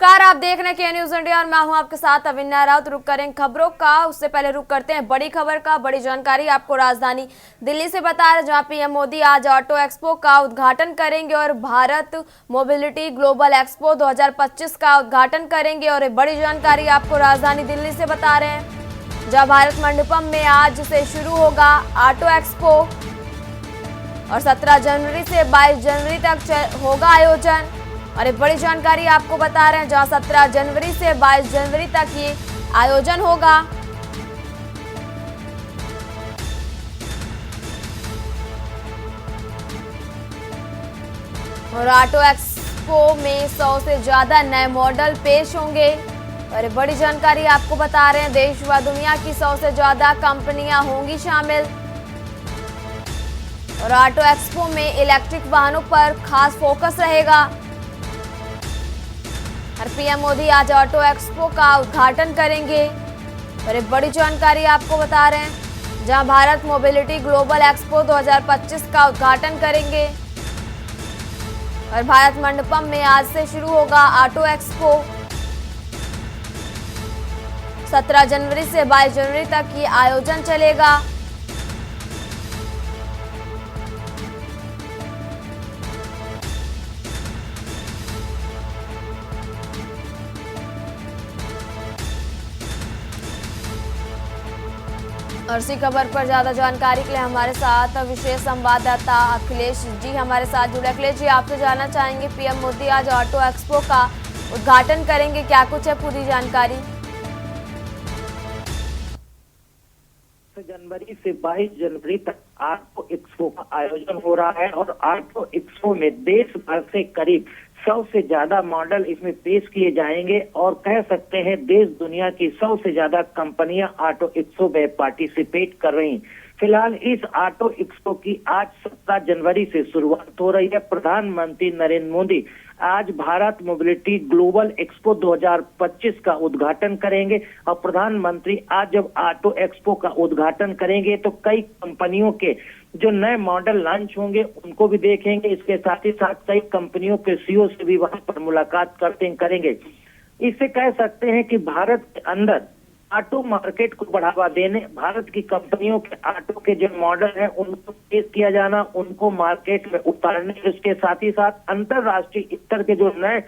नमस्कार, आप देख रहे हैं के न्यूज इंडिया और मैं हूं आपके साथ अविन्या राउत। रुक करेंगे खबरों का, उससे पहले रुक करते हैं बड़ी खबर का। बड़ी जानकारी आपको राजधानी दिल्ली से बता रहे, जहां पीएम मोदी आज ऑटो एक्सपो का उद्घाटन करेंगे और भारत मोबिलिटी ग्लोबल एक्सपो 2025 का उद्घाटन करेंगे। और बड़ी जानकारी आपको राजधानी दिल्ली से बता रहे हैं, जहाँ भारत मंडपम में आज से शुरू होगा ऑटो एक्सपो और 17 जनवरी से 22 जनवरी तक होगा आयोजन। और एक बड़ी जानकारी आपको बता रहे हैं, जहां 17 जनवरी से 22 जनवरी तक ये आयोजन होगा। और ऑटो एक्सपो में 100 से ज्यादा नए मॉडल पेश होंगे। और एक बड़ी जानकारी आपको बता रहे हैं, देश व दुनिया की 100 से ज्यादा कंपनियां होंगी शामिल। और ऑटो एक्सपो में इलेक्ट्रिक वाहनों पर खास फोकस रहेगा। और पीएम मोदी आज ऑटो एक्सपो का उद्घाटन करेंगे। और एक बड़ी जानकारी आपको बता रहे हैं, जहां भारत मोबिलिटी ग्लोबल एक्सपो 2025 का उद्घाटन करेंगे। और भारत मंडपम में आज से शुरू होगा ऑटो एक्सपो। 17 जनवरी से 22 जनवरी तक ये आयोजन चलेगा। और इसी खबर पर ज्यादा जानकारी के लिए हमारे साथ विशेष संवाददाता अखिलेश जी हमारे साथ जुड़े। अखिलेश जी, आपसे जानना चाहेंगे, पीएम मोदी आज ऑटो एक्सपो का उद्घाटन करेंगे, क्या कुछ है पूरी जानकारी? जनवरी से 22 जनवरी तक ऑटो एक्सपो का आयोजन हो रहा है और ऑटो एक्सपो में देश भर से करीब 100 से ज्यादा मॉडल इसमें पेश किए जाएंगे। और कह सकते हैं देश दुनिया की 100 से ज्यादा कंपनियां ऑटो एक्सपो में पार्टिसिपेट कर रही हैं। फिलहाल इस ऑटो एक्सपो की आज 17 जनवरी से शुरुआत हो रही है। प्रधानमंत्री नरेंद्र मोदी आज भारत मोबिलिटी ग्लोबल एक्सपो 2025 का उद्घाटन करेंगे। और प्रधानमंत्री आज जब ऑटो एक्सपो का उद्घाटन करेंगे तो कई कंपनियों के जो नए मॉडल लॉन्च होंगे उनको भी देखेंगे। इसके साथ ही साथ कई कंपनियों के सीईओ से भी वहां पर मुलाकात करेंगे। इससे कह सकते हैं कि भारत के अंदर ऑटो मार्केट को बढ़ावा देने, भारत की कंपनियों के ऑटो के जो मॉडल हैं उनको पेश किया जाना, उनको मार्केट में उतारने, इसके साथ ही साथ अंतरराष्ट्रीय स्तर के जो नए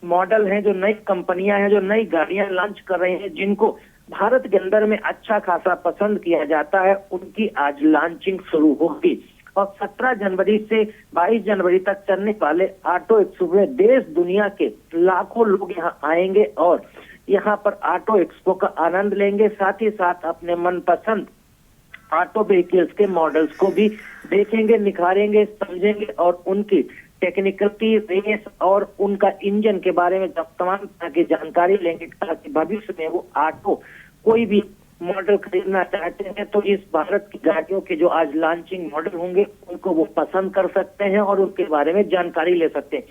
मॉडल हैं, जो नई कंपनियां हैं, जो नई गाड़ियां लॉन्च कर रहे हैं, जिनको भारत के अंदर में अच्छा खासा पसंद किया जाता है, उनकी आज लॉन्चिंग शुरू होगी। और 17 जनवरी से 22 जनवरी तक चलने वाले ऑटो एक्सपो में देश दुनिया के लाखों लोग यहाँ आएंगे और यहाँ पर ऑटो एक्सपो का आनंद लेंगे। साथ ही साथ अपने मनपसंद ऑटो व्हीकल्स के मॉडल्स को भी देखेंगे, निखारेंगे, समझेंगे और उनकी टेक्निकलिटी, रेस और उनका इंजन के बारे में तमाम तरह की जानकारी लेंगे, ताकि भविष्य में वो ऑटो कोई भी मॉडल खरीदना चाहते हैं तो इस भारत की गाड़ियों के जो आज लॉन्चिंग मॉडल होंगे उनको वो पसंद कर सकते हैं और उनके बारे में जानकारी ले सकते हैं।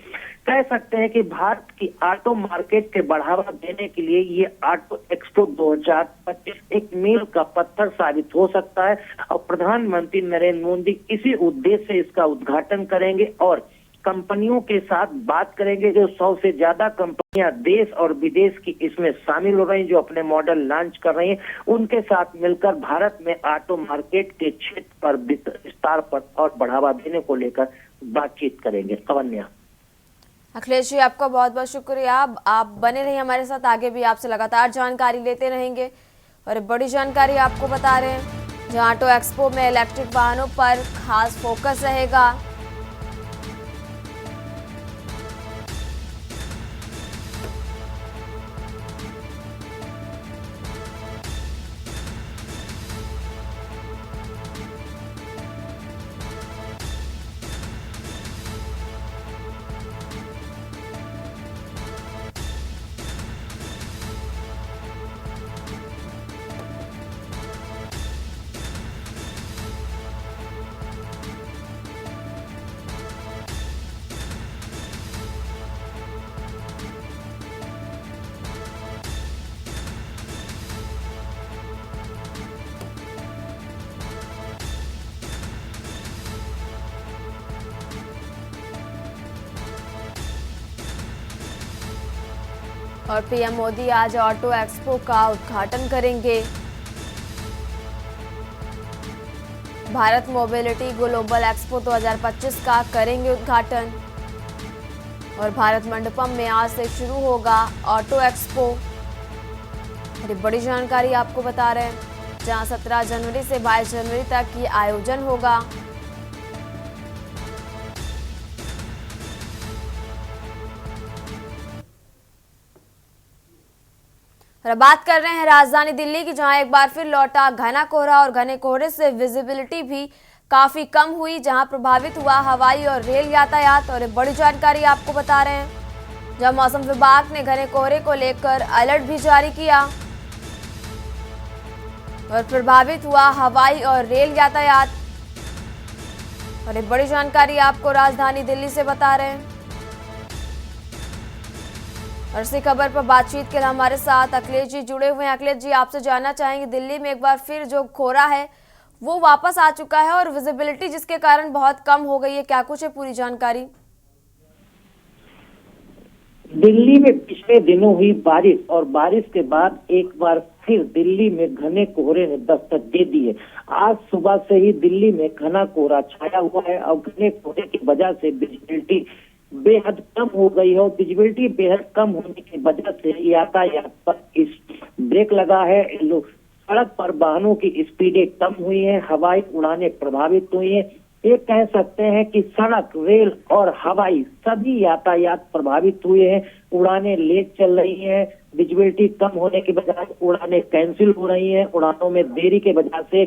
कह सकते हैं कि भारत की ऑटो मार्केट के बढ़ावा देने के लिए ये ऑटो एक्सपो 2025 एक मील का पत्थर साबित हो सकता है। और प्रधानमंत्री नरेंद्र मोदी इसी उद्देश्य से इसका उद्घाटन करेंगे और कंपनियों के साथ बात करेंगे। जो 100 से ज्यादा कंपनियां देश और विदेश की इसमें शामिल हो रही हैं, जो अपने मॉडल लॉन्च कर रही हैं, उनके साथ मिलकर भारत में ऑटो मार्केट के क्षेत्र पर विस्तार पर और बढ़ावा देने को लेकर बातचीत करेंगे। अवन्या। अखिलेश जी, आपका बहुत बहुत शुक्रिया। आप बने रहिए हमारे साथ, आगे भी आपसे लगातार जानकारी लेते रहेंगे। और बड़ी जानकारी आपको बता रहे हैं, जहां ऑटो एक्सपो में इलेक्ट्रिक वाहनों पर खास फोकस रहेगा। और पीएम मोदी आज ऑटो एक्सपो का उद्घाटन करेंगे। भारत मोबिलिटी ग्लोबल एक्सपो 2025 का करेंगे उद्घाटन। और भारत मंडपम में आज से शुरू होगा ऑटो एक्सपो। बड़ी जानकारी आपको बता रहे हैं, जहां 17 जनवरी से 22 जनवरी तक ये आयोजन होगा। और बात कर रहे हैं राजधानी दिल्ली की, जहां एक बार फिर लौटा घना कोहरा और घने कोहरे से विजिबिलिटी भी काफी कम हुई, जहां प्रभावित हुआ हवाई और रेल यातायात। और एक बड़ी जानकारी आपको बता रहे हैं, जहां मौसम विभाग ने घने कोहरे को लेकर अलर्ट भी जारी किया और प्रभावित हुआ हवाई और रेल यातायात। और एक बड़ी जानकारी आपको राजधानी दिल्ली से बता रहे हैं। और इसी खबर पर बातचीत के लिए हमारे साथ अखिलेश जी जुड़े हुए हैं। अखिलेश जी, आपसे जानना चाहेंगे, दिल्ली में एक बार फिर जो कोहरा है वो वापस आ चुका है और विजिबिलिटी जिसके कारण बहुत कम हो गई है, क्या कुछ है पूरी जानकारी? दिल्ली में पिछले दिनों हुई बारिश और बारिश के बाद एक बार फिर दिल्ली में घने कोहरे ने दस्तक दे दी है। आज सुबह से ही दिल्ली में घना कोहरा छाया हुआ है और घने कोहरे की वजह से विजिबिलिटी बेहद कम हो गई है। और विजिबिलिटी बेहद कम होने की वजह से यातायात पर इस ब्रेक लगा है। सड़क पर वाहनों की स्पीडें कम हुई है, हवाई उड़ानें प्रभावित हुई है। ये कह सकते हैं कि सड़क, रेल और हवाई सभी यातायात प्रभावित हुए हैं। उड़ानें लेट चल रही हैं, विजिबिलिटी कम होने की बजाय उड़ानें कैंसिल हो रही हैं। उड़ानों में देरी के वजह से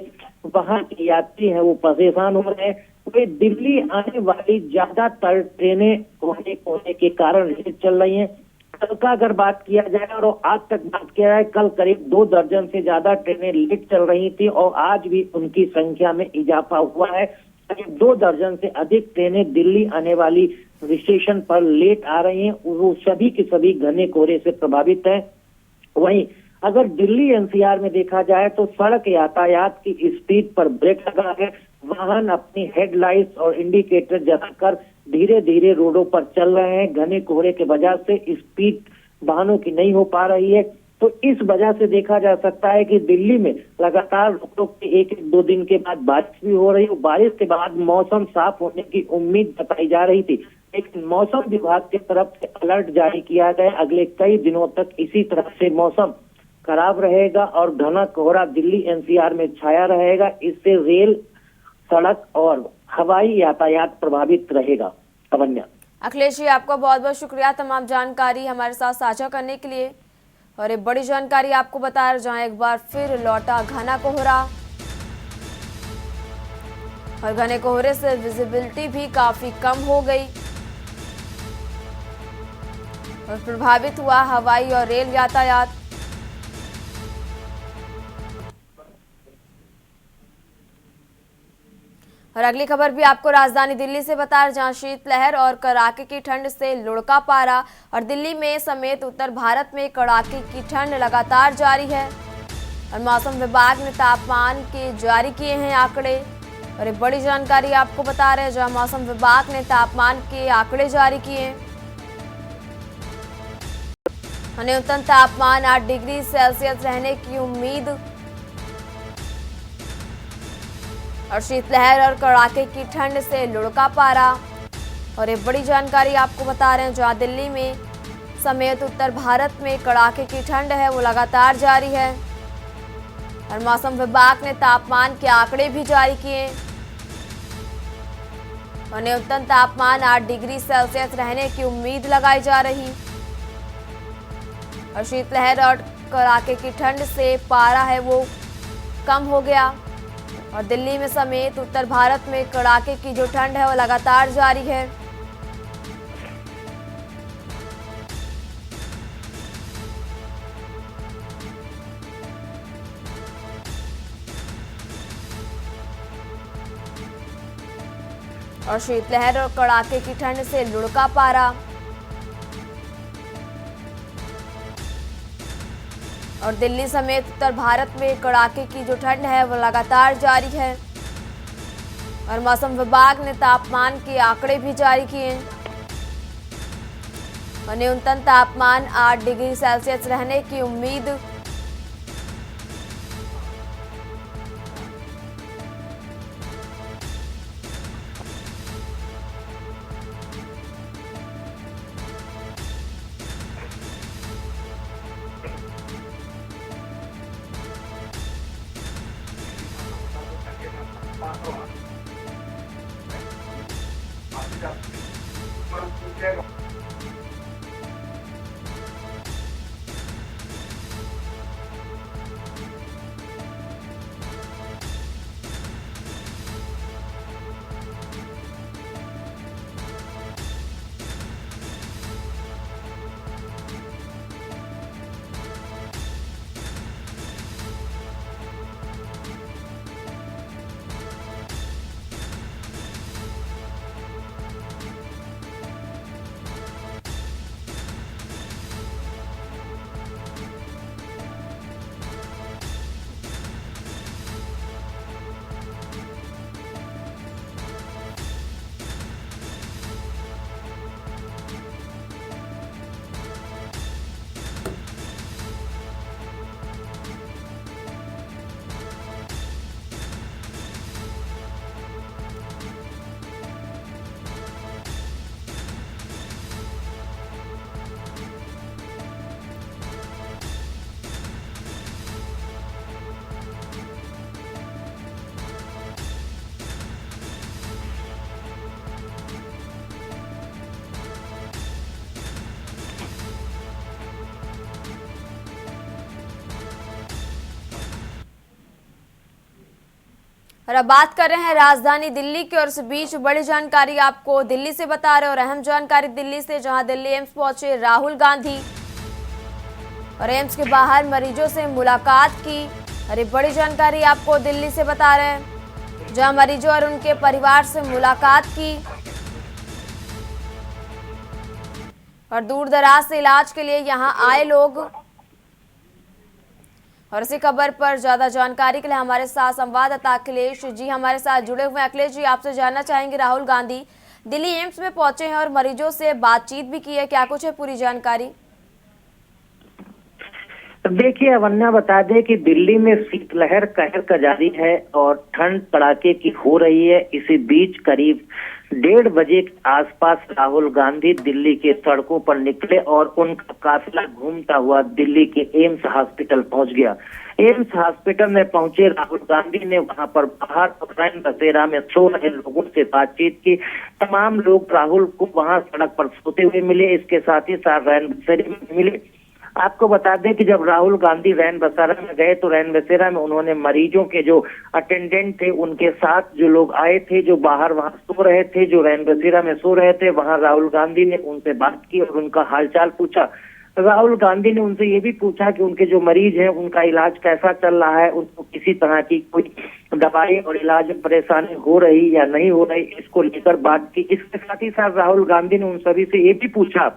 वहां के यात्री हैं वो परेशान हो रहे हैं। वे दिल्ली आने वाली ज्यादातर ट्रेनें कोहरे के कारण लेट चल रही हैं। कल का अगर बात किया जाए और आज तक बात किया जाए, कल करीब 2 दर्जन से ज्यादा ट्रेनें लेट चल रही थी और आज भी उनकी संख्या में इजाफा हुआ है। करीब 2 दर्जन से अधिक ट्रेनें दिल्ली आने वाली स्टेशन पर लेट आ रही हैं। वो सभी के सभी घने कोहरे से प्रभावित है। वहीं अगर दिल्ली एनसीआर में देखा जाए तो सड़क यातायात की स्पीड पर ब्रेक लगा है। वाहन अपनी हेडलाइट्स और इंडिकेटर जलाकर धीरे धीरे रोडों पर चल रहे हैं। घने कोहरे के वजह से स्पीड वाहनों की नहीं हो पा रही है। तो इस वजह से देखा जा सकता है कि दिल्ली में लगातार रुक रुक के 1-2 दिन के बाद बारिश भी हो रही है। बारिश के बाद मौसम साफ होने की उम्मीद बताई जा रही थी, लेकिन मौसम विभाग की तरफ से अलर्ट जारी किया गया। अगले कई दिनों तक इसी तरह से मौसम खराब रहेगा और घना कोहरा दिल्ली एनसीआर में छाया रहेगा। इससे रेल, सड़क और हवाई यातायात प्रभावित रहेगा। अवन्या। अखिलेश जी, आपका बहुत बहुत शुक्रिया तमाम जानकारी हमारे साथ साझा करने के लिए। और एक बड़ी जानकारी आपको बता रहे, जहां एक बार फिर लौटा घना कोहरा और घने कोहरे से विजिबिलिटी भी काफी कम हो गई और प्रभावित हुआ हवाई और रेल यातायात। और अगली खबर भी आपको राजधानी दिल्ली से बता रहे, जहां शीतलहर और कड़ाके की ठंड से लुढ़का पारा। और दिल्ली में समेत उत्तर भारत में कड़ाके की ठंड लगातार जारी है और मौसम विभाग ने तापमान के जारी किए हैं आंकड़े। और एक बड़ी जानकारी आपको बता रहे हैं, जहां मौसम विभाग ने तापमान के आंकड़े जारी किए हैं। न्यूनतम तापमान 8 डिग्री सेल्सियस रहने की उम्मीद और शीतलहर और कड़ाके की ठंड से लुढ़का पारा। और एक बड़ी जानकारी आपको बता रहे हैं, जहां दिल्ली में समेत उत्तर भारत में कड़ाके की ठंड है वो लगातार जारी है और मौसम विभाग ने तापमान के आंकड़े भी जारी किए और न्यूनतम तापमान 8 डिग्री सेल्सियस रहने की उम्मीद लगाई जा रही और शीतलहर और कड़ाके की ठंड से पारा है वो कम हो गया और दिल्ली में समेत उत्तर भारत में कड़ाके की जो ठंड है वो लगातार जारी है। और शीतलहर और कड़ाके की ठंड से लुढ़का पारा और दिल्ली समेत उत्तर भारत में कड़ाके की जो ठंड है वो लगातार जारी है और मौसम विभाग ने तापमान के आंकड़े भी जारी किए और न्यूनतम तापमान 8 डिग्री सेल्सियस रहने की उम्मीद। और अब बात कर रहे हैं राजधानी दिल्ली की, और इस बीच बड़ी जानकारी आपको दिल्ली से बता रहे हैं, और अहम जानकारी दिल्ली से, जहां दिल्ली एम्स पहुंचे राहुल गांधी और एम्स के बाहर मरीजों से मुलाकात की। अरे बड़ी जानकारी आपको दिल्ली से बता रहे हैं, जहां मरीजों और उनके परिवार से मुलाकात की और दूर दराज से इलाज के लिए यहां आए लोग। और इसी खबर पर ज्यादा जानकारी के लिए हमारे साथ संवाददाता अखिलेश जी हमारे साथ जुड़े हुए हैं। अखिलेश जी, आपसे जानना चाहेंगे, राहुल गांधी दिल्ली एम्स में पहुंचे हैं और मरीजों से बातचीत भी की है, क्या कुछ है पूरी जानकारी? देखिए अवन्या, बता दें कि दिल्ली में शीतलहर कहर का जारी है और ठंड कड़ाके की हो रही है। इसी बीच करीब 1:30 बजे के आसपास राहुल गांधी दिल्ली के सड़कों पर निकले और उनका काफिला घूमता हुआ दिल्ली के एम्स हॉस्पिटल पहुंच गया। एम्स हॉस्पिटल में पहुंचे राहुल गांधी ने वहां पर बाहर रैन बसेरा में सो रहे लोगों से बातचीत की। तमाम लोग राहुल को वहां सड़क पर सोते हुए मिले, इसके साथ ही साथ रैन बसेरे में मिले। आपको बता दें कि जब राहुल गांधी रैन बसेरा में गए तो रैन बसेरा में उन्होंने मरीजों के जो अटेंडेंट थे उनके साथ जो लोग आए थे, जो बाहर वहां सो रहे थे, जो रैन बसेरा में सो रहे थे, वहां राहुल गांधी ने उनसे बात की और उनका हालचाल पूछा। राहुल गांधी ने उनसे ये भी पूछा कि उनके जो मरीज हैं उनका इलाज कैसा चल रहा है, उनको किसी तरह की कोई दवाई और इलाज में परेशानी हो रही या नहीं हो रही, इसको लेकर बात की। इसके साथ ही साथ राहुल गांधी ने उन सभी से ये भी पूछा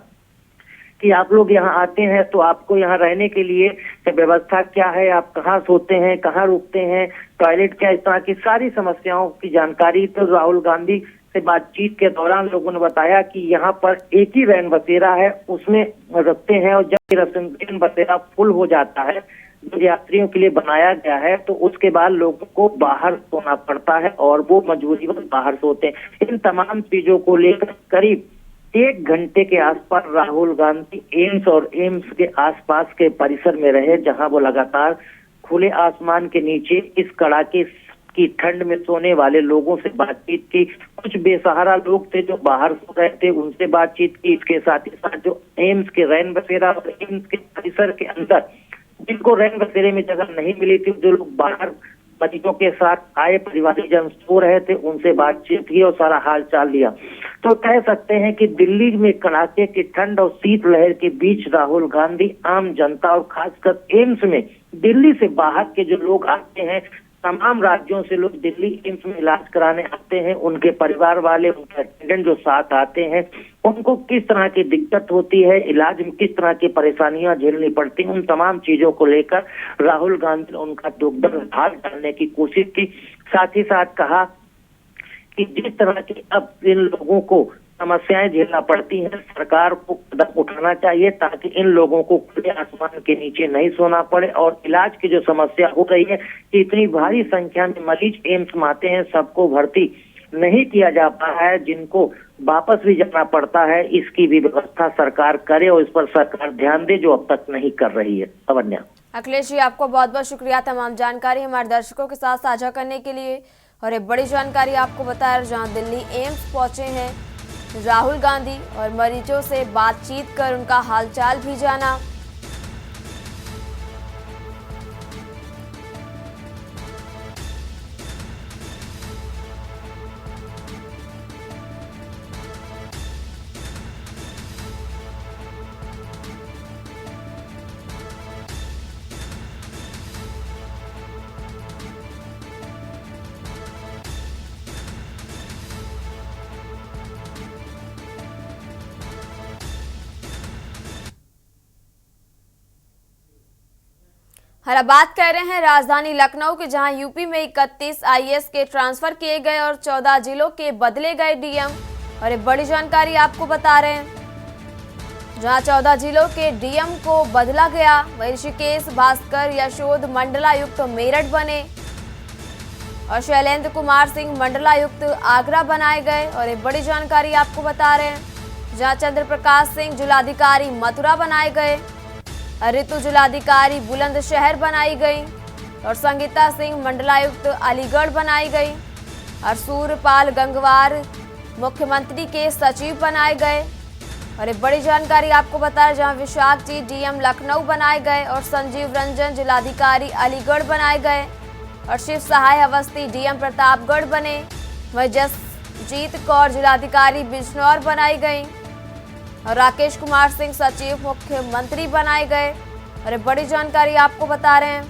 कि आप लोग यहाँ आते हैं तो आपको यहाँ रहने के लिए व्यवस्था क्या है, आप कहाँ सोते हैं, कहाँ रुकते हैं, टॉयलेट क्या, इस तरह की सारी समस्याओं की जानकारी तो राहुल गांधी से बातचीत के दौरान लोगों ने बताया कि यहाँ पर एक ही रैन बसेरा है, उसमें रखते हैं और जब रैन बसेरा फुल हो जाता है जो यात्रियों के लिए बनाया गया है तो उसके बाद लोगों को बाहर सोना पड़ता है और वो मजबूरीवश बाहर सोते हैं। इन तमाम चीजों को लेकर करीब 1 घंटे के आसपास राहुल गांधी एम्स और एम्स के आसपास के परिसर में रहे, जहां वो लगातार खुले आसमान के नीचे इस कड़ाके की ठंड में सोने वाले लोगों से बातचीत की। कुछ बेसहारा लोग थे जो बाहर सो रहे थे, उनसे बातचीत की। इसके साथ ही साथ जो एम्स के रैन बसेरा और एम्स के परिसर के अंदर जिनको रैन बसेरे में जगह नहीं मिली थी, जो लोग बाहर मरीजों के साथ आए परिवारजन सो रहे थे, उनसे बातचीत की और सारा हाल चाल लिया। तो कह सकते हैं कि दिल्ली में कड़ाके की ठंड और शीतलहर के बीच राहुल गांधी आम जनता और खासकर एम्स में दिल्ली से बाहर के जो लोग आते हैं, तमाम राज्यों से लोग दिल्ली एम्स में इलाज कराने आते हैं, उनके परिवार वाले, उनके अटेंडेंट जो साथ आते हैं, उनको किस तरह की दिक्कत होती है, इलाज में किस तरह की परेशानियां झेलनी पड़ती हैं, उन तमाम चीजों को लेकर राहुल गांधी ने उनका दुख दर्द हाल डालने की कोशिश की। साथ ही साथ कहा कि जिस तरह की अब इन लोगों को समस्याएं झेलना पड़ती हैं। सरकार को कदम उठाना चाहिए ताकि इन लोगों को खुले आसमान के नीचे नहीं सोना पड़े। और इलाज की जो समस्या हो रही है कि इतनी भारी संख्या में मरीज एम्स में आते हैं, सबको भर्ती नहीं किया जा पा रहा है, जिनको वापस भी जाना पड़ता है, इसकी भी व्यवस्था सरकार करे और इस पर सरकार ध्यान दे, जो अब तक नहीं कर रही है। अवन्या। अखिलेश जी, आपको बहुत बहुत शुक्रिया तमाम जानकारी हमारे दर्शकों के साथ साझा करने के लिए। और एक बड़ी जानकारी आपको बताया, जहां दिल्ली एम्स पहुंचे हैं राहुल गांधी और मरीजों से बातचीत कर उनका हालचाल भी जाना। हर बात कर रहे हैं राजधानी लखनऊ की, जहां यूपी में 31 आईएएस के ट्रांसफर किए गए और 14 जिलों के बदले गए डीएम। और एक बड़ी जानकारी आपको बता रहे हैं, जहां 14 जिलों के डीएम को बदला गया। वहीं ऋषिकेश भास्कर यशोद मंडलायुक्त मेरठ बने और शैलेंद्र कुमार सिंह मंडलायुक्त आगरा बनाए गए। और एक बड़ी जानकारी आपको बता रहे हैं, जहां चंद्र प्रकाश सिंह जिलाधिकारी मथुरा बनाए गए, ऋतु जिलाधिकारी बुलंदशहर बनाई गई और संगीता सिंह मंडलायुक्त अलीगढ़ बनाई गई। और सूर्यपाल गंगवार मुख्यमंत्री के सचिव बनाए गए। और एक बड़ी जानकारी आपको बताया, जहां विशाख जी डीएम लखनऊ बनाए गए और संजीव रंजन जिलाधिकारी अलीगढ़ बनाए गए और शिव सहाय अवस्थी डीएम प्रतापगढ़ बने। वहीं जसजीत कौर जिलाधिकारी बिजनौर बनाई गई और राकेश कुमार सिंह सचिव मुख्यमंत्री बनाए गए। और बड़ी जानकारी आपको बता रहे हैं,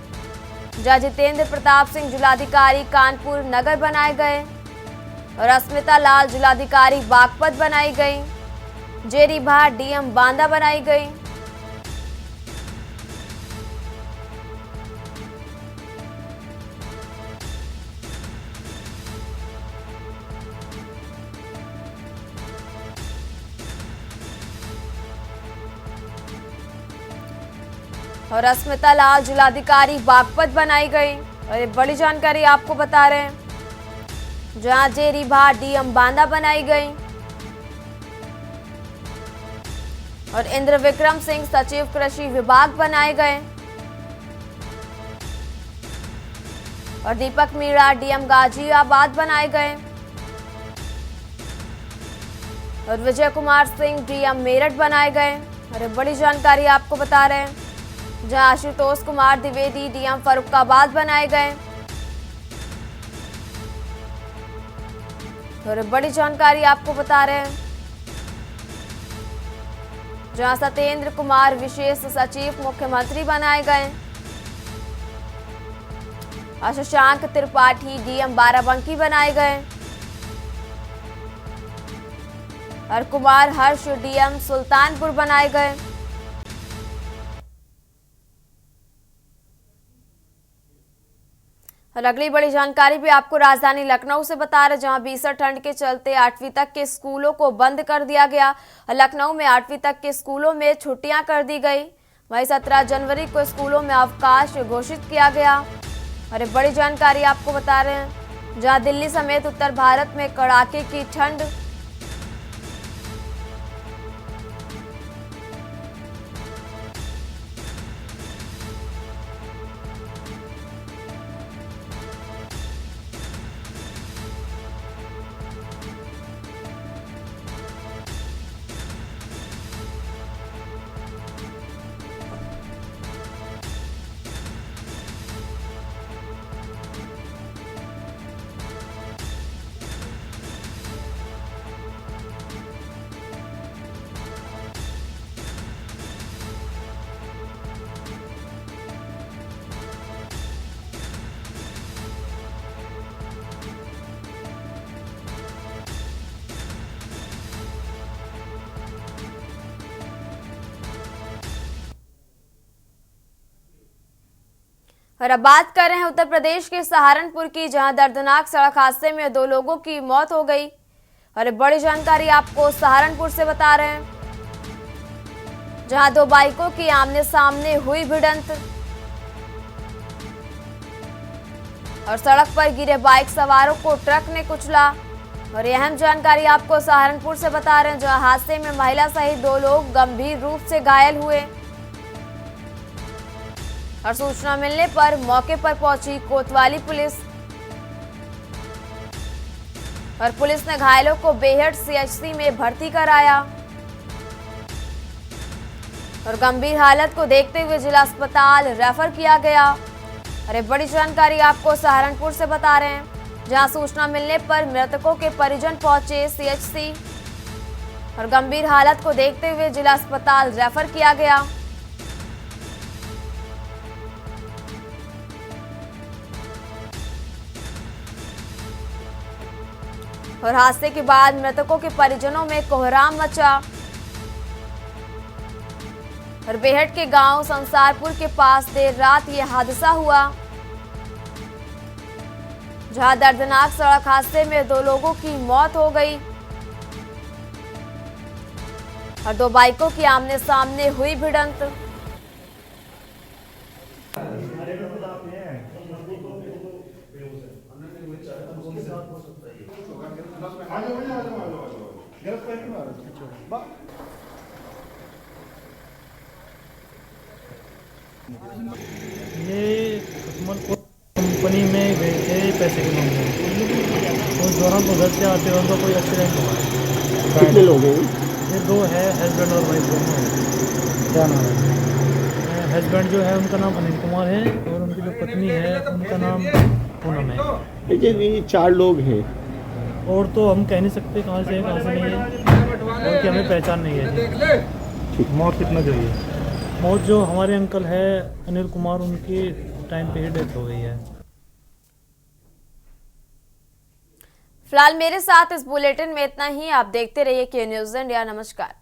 जहां जितेंद्र प्रताप सिंह जिलाधिकारी कानपुर नगर बनाए गए और अस्मिता लाल जिलाधिकारी बागपत बनाई गई। जेरी भाट डीएम बांदा बनाई गई। और अस्मिता लाल जिलाधिकारी बागपत बनाई गई। और ये बड़ी जानकारी आपको बता रहे हैं, जहां जेरी भाट डीएम बांदा बनाई गई और इंद्र विक्रम सिंह सचिव कृषि विभाग बनाए गए और दीपक मीणा डीएम गाजियाबाद बनाए गए और विजय कुमार सिंह डीएम मेरठ बनाए गए। और ये बड़ी जानकारी आपको बता रहे हैं, जहां आशुतोष कुमार द्विवेदी डीएम फर्रुखाबाद बनाए गए। और बड़ी जानकारी आपको बता रहे हैं, जहां सत्येंद्र कुमार विशेष सचिव मुख्यमंत्री बनाए गए और शशांक त्रिपाठी डीएम बाराबंकी बनाए गए और कुमार हर्ष डीएम सुल्तानपुर बनाए गए। और अगली बड़ी जानकारी भी आपको राजधानी लखनऊ से बता रहे, जहां भीषण ठंड के चलते 8वीं तक के स्कूलों को बंद कर दिया गया। लखनऊ में 8वीं तक के स्कूलों में छुट्टियां कर दी गई। वहीं 17 जनवरी को स्कूलों में अवकाश घोषित किया गया। और एक बड़ी जानकारी आपको बता रहे हैं, जहां दिल्ली समेत उत्तर भारत में कड़ाके की ठंड। और अब बात कर रहे हैं उत्तर प्रदेश के सहारनपुर की, जहां दर्दनाक सड़क हादसे में 2 लोगों की मौत हो गई और बड़ी जानकारी आपको सहारनपुर से बता रहे हैं, जहां दो बाइकों की आमने सामने हुई भिड़ंत और सड़क पर गिरे बाइक सवारों को ट्रक ने कुचला। और यह अहम जानकारी आपको सहारनपुर से बता रहे हैं, जहां हादसे में महिला सहित 2 लोग गंभीर रूप से घायल हुए। और सूचना मिलने पर मौके पर पहुंची कोतवाली पुलिस और पुलिस ने घायलों को बेहट सीएचसी में भर्ती कराया और गंभीर हालत को देखते हुए जिला अस्पताल रेफर किया गया। अरे बड़ी जानकारी आपको सहारनपुर से बता रहे हैं, जहां सूचना मिलने पर मृतकों के परिजन पहुंचे सीएचसी और गंभीर हालत को देखते हुए जिला अस्पताल रेफर किया गया। और हादसे के बाद मृतकों के परिजनों में कोहराम मचा और बेहट के गांव संसारपुर के पास देर रात यह हादसा हुआ, जहां दर्दनाक सड़क हादसे में 2 लोगों की मौत हो गई और 2 बाइकों की आमने सामने हुई भिड़ंत। ये कंपनी में गए थे पैसे के मामले में, उस दौरान तो घर से आते हुए उनका कोई एक्सीडेंट हुआ है। कितने लोग हैं? ये 2 है, हस्बैंड और वाइफ दोनों हैं। क्या नाम है? हस्बैंड जो है उनका नाम अनिल कुमार है और उनकी जो पत्नी है उनका नाम पूनम है। लेकिन ये 4 लोग हैं। और तो हम कह नहीं सकते कहाँ से है कहाँ से नहीं है, और कि हमें पहचान नहीं है। मौत कितना चाहिए? मौत जो हमारे अंकल है अनिल कुमार, उनकी टाइम पे ही डेथ हो गई है। फिलहाल मेरे साथ इस बुलेटिन में इतना ही। आप देखते रहिए के न्यूज़ इंडिया। नमस्कार।